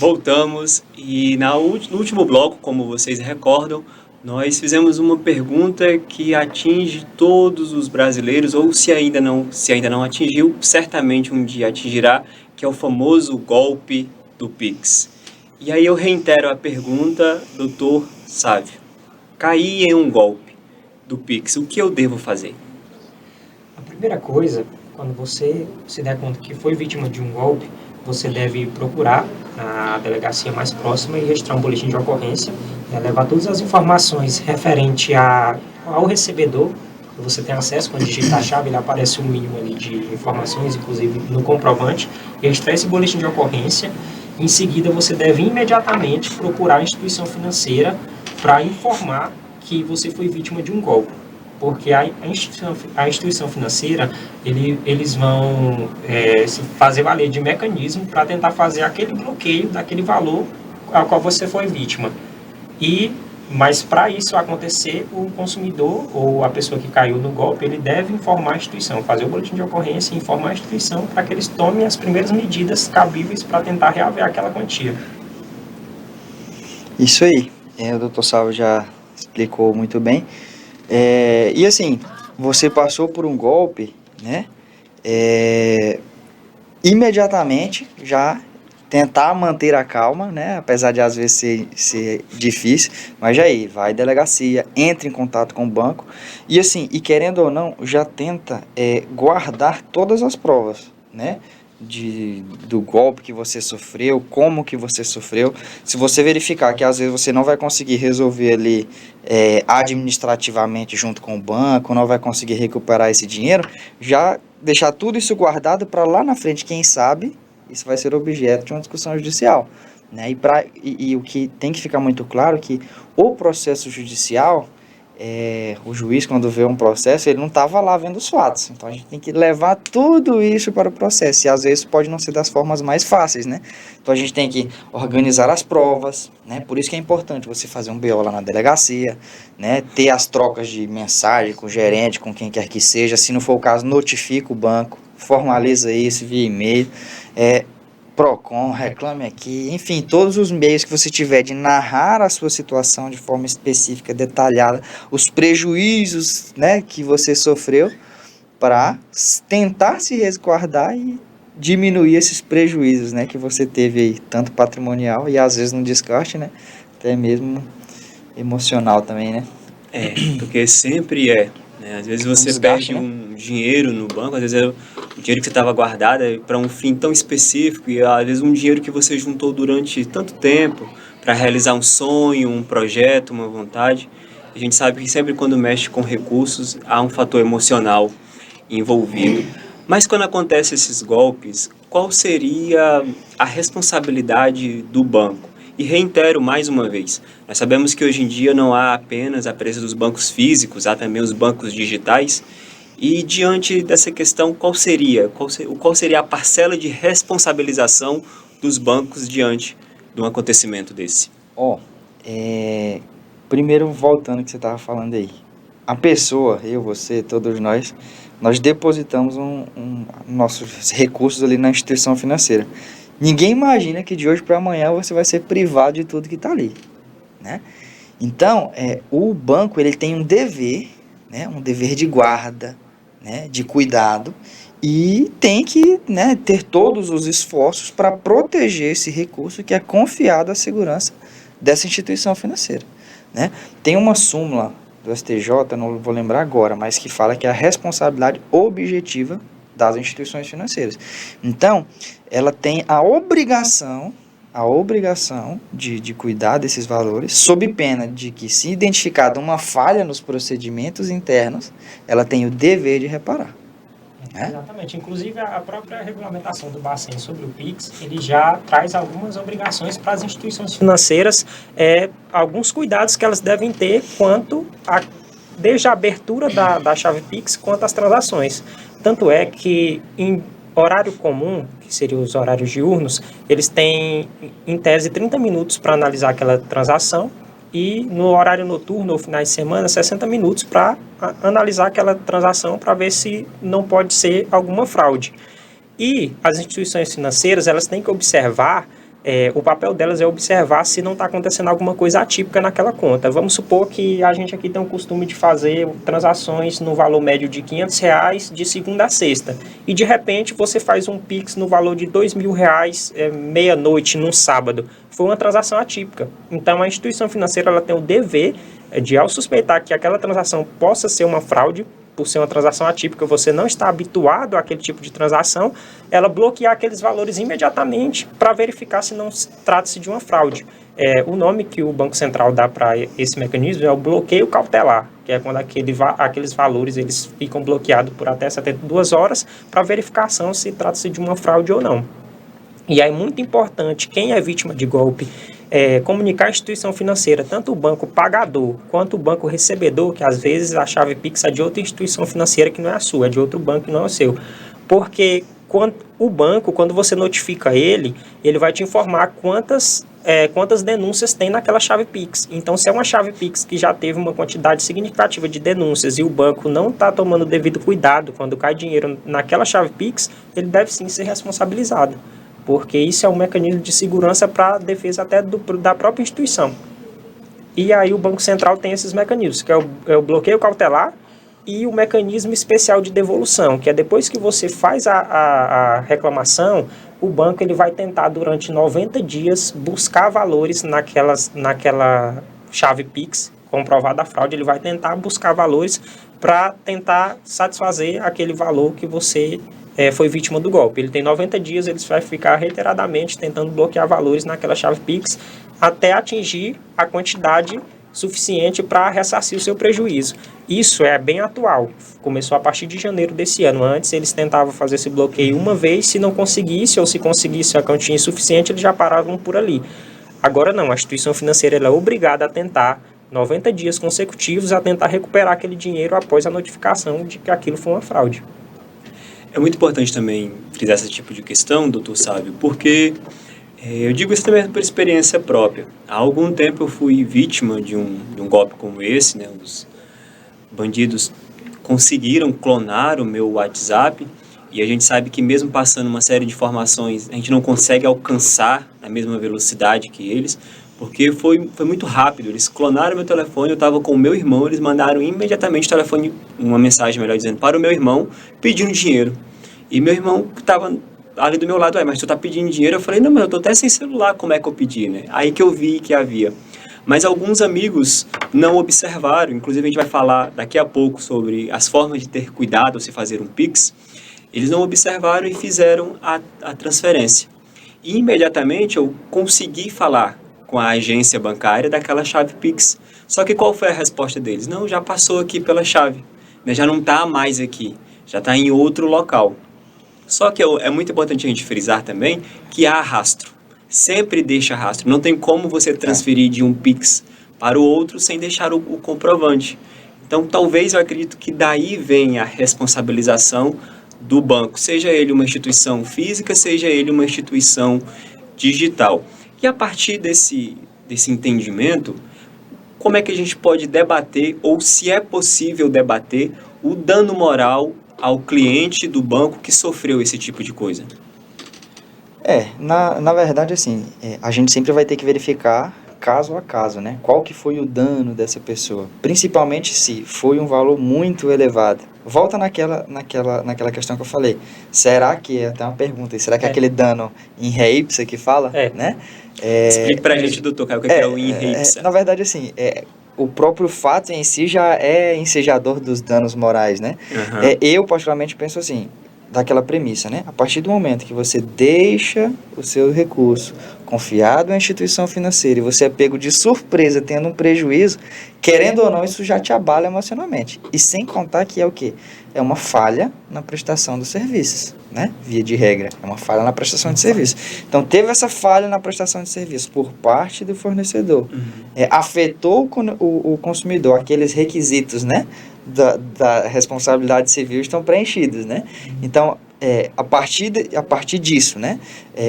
Voltamos e no último bloco, como vocês recordam, nós fizemos uma pergunta que atinge todos os brasileiros, ou se ainda não atingiu, certamente um dia atingirá, que é o famoso golpe do Pix. E aí eu reitero a pergunta, doutor Sávio. Caí em um golpe do Pix, o que eu devo fazer? A primeira coisa, quando você se der conta que foi vítima de um golpe, você deve procurar a delegacia mais próxima e registrar um boletim de ocorrência, levar todas as informações referente ao recebedor, que você tem acesso, quando digitar a chave, ele aparece um mínimo ali de informações, inclusive no comprovante, registrar esse boletim de ocorrência. Em seguida, você deve imediatamente procurar a instituição financeira para informar que você foi vítima de um golpe, porque a instituição financeira, eles vão se fazer valer de mecanismo para tentar fazer aquele bloqueio daquele valor ao qual você foi vítima. Mas para isso acontecer, o consumidor ou a pessoa que caiu no golpe, ele deve informar a instituição, fazer o boletim de ocorrência e informar a instituição para que eles tomem as primeiras medidas cabíveis para tentar reaver aquela quantia. Isso aí, o Dr. Salvo já explicou muito bem. E assim, você passou por um golpe, né? Imediatamente já tentar manter a calma, né? Apesar de às vezes ser difícil, mas já aí, vai à delegacia, entra em contato com o banco e assim, e querendo ou não, já tenta guardar todas as provas, né? Do golpe que você sofreu, como que você sofreu. Se você verificar que às vezes você não vai conseguir resolver ali administrativamente junto com o banco, não vai conseguir recuperar esse dinheiro, já deixar tudo isso guardado para lá na frente, quem sabe, isso vai ser objeto de uma discussão judicial, né? E o que tem que ficar muito claro é que o processo judicial, o juiz, quando vê um processo, ele não estava lá vendo os fatos. Então, a gente tem que levar tudo isso para o processo. E, às vezes, pode não ser das formas mais fáceis, né? Então, a gente tem que organizar as provas, né? Por isso que é importante você fazer um BO lá na delegacia, né? Ter as trocas de mensagem com o gerente, com quem quer que seja. Se não for o caso, notifica o banco, formaliza isso via e-mail. PROCON, reclame aqui, enfim, todos os meios que você tiver de narrar a sua situação de forma específica, detalhada, os prejuízos, né, que você sofreu, para tentar se resguardar e diminuir esses prejuízos, né, que você teve aí, tanto patrimonial e às vezes no descarte, né, até mesmo emocional também, né? Porque sempre né? Às vezes você desgaste, perde né? um dinheiro no banco, às vezes o dinheiro que você estava guardado para um fim tão específico e às vezes um dinheiro que você juntou durante tanto tempo para realizar um sonho, um projeto, uma vontade. A gente sabe que sempre quando mexe com recursos há um fator emocional envolvido. Mas quando acontecem esses golpes, qual seria a responsabilidade do banco? E reitero mais uma vez, nós sabemos que hoje em dia não há apenas a presença dos bancos físicos, há também os bancos digitais. E diante dessa questão, qual seria a parcela de responsabilização dos bancos diante de um acontecimento desse? Primeiro, voltando ao que você estava falando aí. A pessoa, eu, você, todos nós depositamos nossos recursos ali na instituição financeira. Ninguém imagina que de hoje para amanhã você vai ser privado de tudo que está ali, né? Então, o banco, ele tem um dever, né? Um dever de guarda, né? De cuidado, e tem que, né, ter todos os esforços para proteger esse recurso que é confiado à segurança dessa instituição financeira, né? Tem uma súmula do STJ, não vou lembrar agora, mas que fala que é a responsabilidade objetiva das instituições financeiras. Então, ela tem a obrigação de cuidar desses valores, sob pena de que, se identificada uma falha nos procedimentos internos, ela tem o dever de reparar. Exatamente. Inclusive, a própria regulamentação do Bacen sobre o PIX, ele já traz algumas obrigações para as instituições financeiras, alguns cuidados que elas devem ter desde a abertura da chave PIX quanto às transações. Tanto é que em horário comum, que seriam os horários diurnos, eles têm, em tese, 30 minutos para analisar aquela transação, e no horário noturno ou finais de semana, 60 minutos para analisar aquela transação para ver se não pode ser alguma fraude. E as instituições financeiras, elas têm que observar o papel delas é observar se não está acontecendo alguma coisa atípica naquela conta. Vamos supor que a gente aqui tem o costume de fazer transações no valor médio de R$ 500 de segunda a sexta. E de repente você faz um Pix no valor de R$ 2.000 meia-noite num sábado. Foi uma transação atípica. Então a instituição financeira ela tem o dever de, ao suspeitar que aquela transação possa ser uma fraude, por ser uma transação atípica, você não está habituado àquele tipo de transação, ela bloquear aqueles valores imediatamente para verificar se não trata-se de uma fraude. O nome que o Banco Central dá para esse mecanismo é o bloqueio cautelar, que é quando aqueles valores eles ficam bloqueados por até 72 horas para verificação se trata-se de uma fraude ou não. E aí é muito importante, quem é vítima de golpe, comunicar à instituição financeira, tanto o banco pagador quanto o banco recebedor, que às vezes a chave Pix é de outra instituição financeira que não é a sua, é de outro banco que não é o seu. Porque o banco, quando você notifica ele vai te informar quantas denúncias tem naquela chave Pix. Então, se é uma chave Pix que já teve uma quantidade significativa de denúncias e o banco não está tomando o devido cuidado quando cai dinheiro naquela chave Pix, ele deve sim ser responsabilizado, porque isso é um mecanismo de segurança para a defesa até da própria instituição. E aí o Banco Central tem esses mecanismos, que é o bloqueio cautelar e o mecanismo especial de devolução, que é depois que você faz a reclamação, o banco ele vai tentar durante 90 dias buscar valores naquela chave Pix, comprovada a fraude, ele vai tentar buscar valores para tentar satisfazer aquele valor que você foi vítima do golpe. Ele tem 90 dias, ele vai ficar reiteradamente tentando bloquear valores naquela chave Pix até atingir a quantidade suficiente para ressarcir o seu prejuízo. Isso é bem atual, começou a partir de janeiro desse ano. Antes eles tentavam fazer esse bloqueio uma vez, se não conseguisse ou se conseguisse a quantia insuficiente, eles já paravam por ali. Agora não, a instituição financeira ela é obrigada a tentar 90 dias consecutivos a tentar recuperar aquele dinheiro após a notificação de que aquilo foi uma fraude. É muito importante também frisar esse tipo de questão, doutor Sábio, porque eu digo isso também por experiência própria. Há algum tempo eu fui vítima de um golpe como esse, né? Os bandidos conseguiram clonar o meu WhatsApp e a gente sabe que mesmo passando uma série de informações, a gente não consegue alcançar na mesma velocidade que eles, porque foi muito rápido. Eles clonaram meu telefone, eu estava com o meu irmão, eles mandaram imediatamente o telefone, uma mensagem, melhor dizendo, para o meu irmão, pedindo dinheiro. E meu irmão estava ali do meu lado, mas tu tá pedindo dinheiro? Eu falei, não, mas eu tô até sem celular, como é que eu pedi, né? Aí que eu vi que havia. Mas alguns amigos não observaram, inclusive a gente vai falar daqui a pouco sobre as formas de ter cuidado ao se fazer um Pix, eles não observaram e fizeram a transferência. E imediatamente eu consegui falar com a agência bancária daquela chave Pix. Só que qual foi a resposta deles? Não, já passou aqui pela chave, né? Já não está mais aqui, já está em outro local. Só que é muito importante a gente frisar também que há rastro. Sempre deixa rastro. Não tem como você transferir de um Pix para o outro sem deixar o comprovante. Então, talvez eu acredito que daí venha a responsabilização do banco, seja ele uma instituição física, seja ele uma instituição digital. E a partir desse entendimento, como é que a gente pode debater, ou se é possível debater, o dano moral ao cliente do banco que sofreu esse tipo de coisa? Na verdade, assim, a gente sempre vai ter que verificar caso a caso, né? Qual que foi o dano dessa pessoa, principalmente se foi um valor muito elevado. Volta naquela questão que eu falei. Será que, é até uma pergunta, será que aquele dano em ré ipsa que fala, né? Explique pra gente, doutor Caio, o que é o in ré ipsa. Na verdade, assim, o próprio fato em si já é ensejador dos danos morais, né? Uhum. Eu, particularmente, penso assim, daquela premissa, né? A partir do momento que você deixa o seu recurso confiado à instituição financeira e você é pego de surpresa tendo um prejuízo, querendo ou não, isso já te abala emocionalmente. E sem contar que é o quê? É uma falha na prestação dos serviços, né? Via de regra, é uma falha na prestação de serviço. Então, teve essa falha na prestação de serviço por parte do fornecedor. Afetou o consumidor, aqueles requisitos, né? Da responsabilidade civil estão preenchidos, né? Então, a partir disso, né?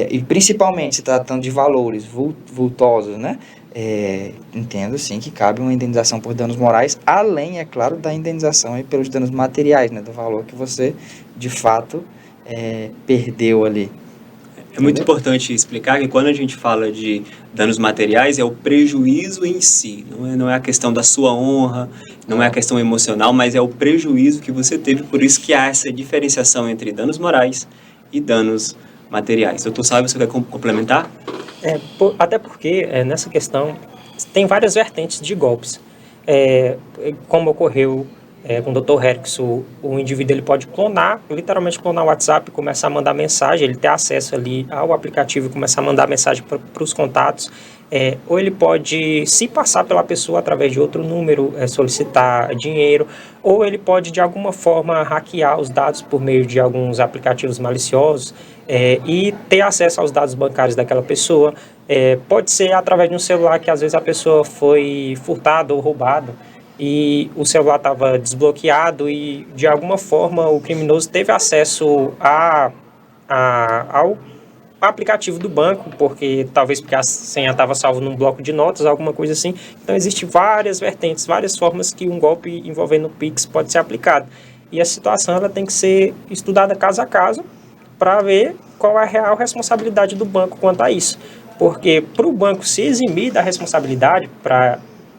E principalmente se tratando de valores vultosos, né? Entendo sim que cabe uma indenização por danos morais, além, é claro, da indenização aí pelos danos materiais, né? Do valor que você, de fato, perdeu ali. É muito importante explicar que quando a gente fala de danos materiais, é o prejuízo em si, não é a questão da sua honra, não é a questão emocional, mas é o prejuízo que você teve, por isso que há essa diferenciação entre danos morais e danos materiais. Doutor Sábio, você quer complementar? Até porque, nessa questão, tem várias vertentes de golpes. Como ocorreu com o Dr. Herix, o indivíduo ele pode literalmente clonar o WhatsApp, começar a mandar mensagem, ele ter acesso ali ao aplicativo e começar a mandar mensagem para os contatos, ou ele pode se passar pela pessoa através de outro número, solicitar dinheiro, ou ele pode de alguma forma hackear os dados por meio de alguns aplicativos maliciosos e ter acesso aos dados bancários daquela pessoa. Pode ser através de um celular que às vezes a pessoa foi furtada ou roubada, e o celular estava desbloqueado e, de alguma forma, o criminoso teve acesso ao aplicativo do banco, talvez porque a senha estava salva num bloco de notas, alguma coisa assim. Então, existem várias vertentes, várias formas que um golpe envolvendo o Pix pode ser aplicado. E a situação ela tem que ser estudada caso a caso para ver qual é a real responsabilidade do banco quanto a isso. Porque para o banco se eximir da responsabilidade,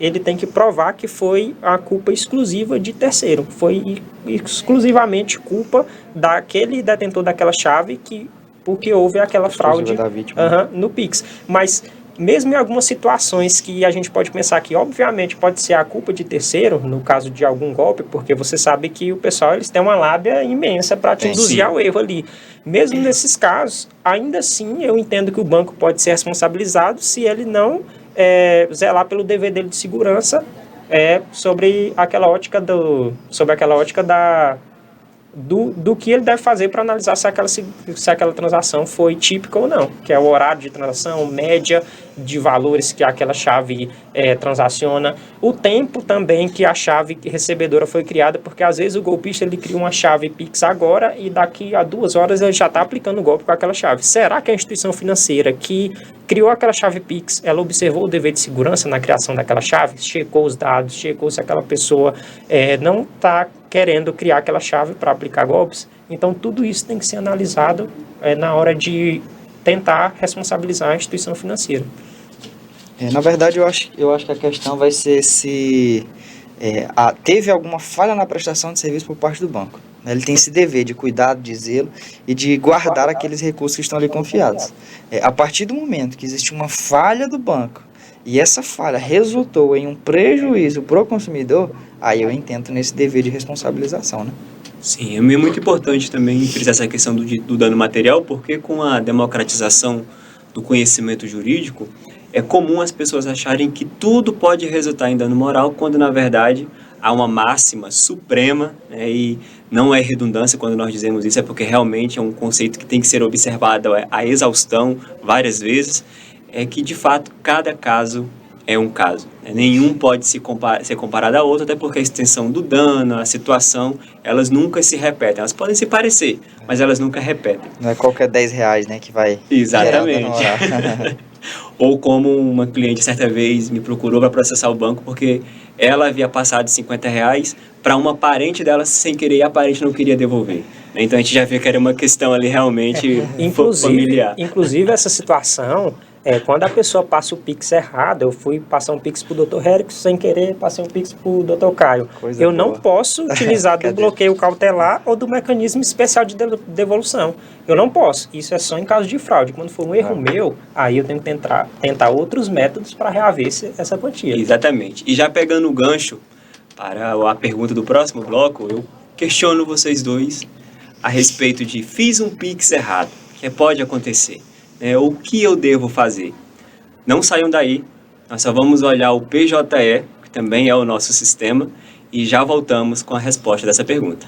ele tem que provar que foi a culpa exclusiva de terceiro, foi exclusivamente culpa daquele detentor daquela chave porque houve aquela fraude da vítima. No Pix. Mas mesmo em algumas situações que a gente pode pensar que obviamente pode ser a culpa de terceiro, no caso de algum golpe, porque você sabe que o pessoal eles têm uma lábia imensa para te induzir ao erro ali. Mesmo nesses casos, ainda assim eu entendo que o banco pode ser responsabilizado se ele não zelar pelo dever dele de segurança sobre aquela ótica do que ele deve fazer para analisar se aquela transação foi típica ou não, que é o horário de transação, média de valores que aquela chave transaciona, o tempo também que a chave recebedora foi criada, porque às vezes o golpista ele cria uma chave Pix agora e daqui a 2 horas ele já está aplicando o golpe com aquela chave. Será que a instituição financeira que criou aquela chave Pix, ela observou o dever de segurança na criação daquela chave, checou os dados, checou se aquela pessoa não está querendo criar aquela chave para aplicar golpes? Então, tudo isso tem que ser analisado na hora de tentar responsabilizar a instituição financeira. Na verdade, eu acho que a questão vai ser se teve alguma falha na prestação de serviço por parte do banco. Ele tem esse dever de cuidado, de zelo e de guardar aqueles recursos que estão ali confiados. A partir do momento que existe uma falha do banco e essa falha resultou em um prejuízo para o consumidor, aí eu entendo nesse dever de responsabilização, né? Sim, é muito importante também frisar essa questão do dano material, porque com a democratização do conhecimento jurídico, é comum as pessoas acharem que tudo pode resultar em dano moral, quando na verdade há uma máxima suprema, né, e não é redundância quando nós dizemos isso, é porque realmente é um conceito que tem que ser observado à exaustão várias vezes, é que de fato cada caso é um caso. Nenhum pode ser comparado a outro, até porque a extensão do dano, a situação, elas nunca se repetem. Elas podem se parecer, mas elas nunca repetem. Não é qualquer R$10, né, que vai... Exatamente. Ou como uma cliente certa vez me procurou para processar o banco porque ela havia passado R$50 para uma parente dela sem querer e a parente não queria devolver. Então a gente já vê que era uma questão ali realmente familiar. Inclusive essa situação... quando a pessoa passa o Pix errado, eu fui passar um Pix para o Dr. Herix sem querer, passei um Pix para o Dr. Caio. Eu não posso utilizar do bloqueio cautelar ou do mecanismo especial de devolução. Eu não posso. Isso é só em caso de fraude. Quando for um erro meu, aí eu tenho que tentar outros métodos para reaver essa quantia. Exatamente. E já pegando o gancho para a pergunta do próximo bloco, eu questiono vocês dois a respeito de fiz um Pix errado, que pode acontecer. O que eu devo fazer? Não saiam daí, nós só vamos olhar o PJE, que também é o nosso sistema, e já voltamos com a resposta dessa pergunta.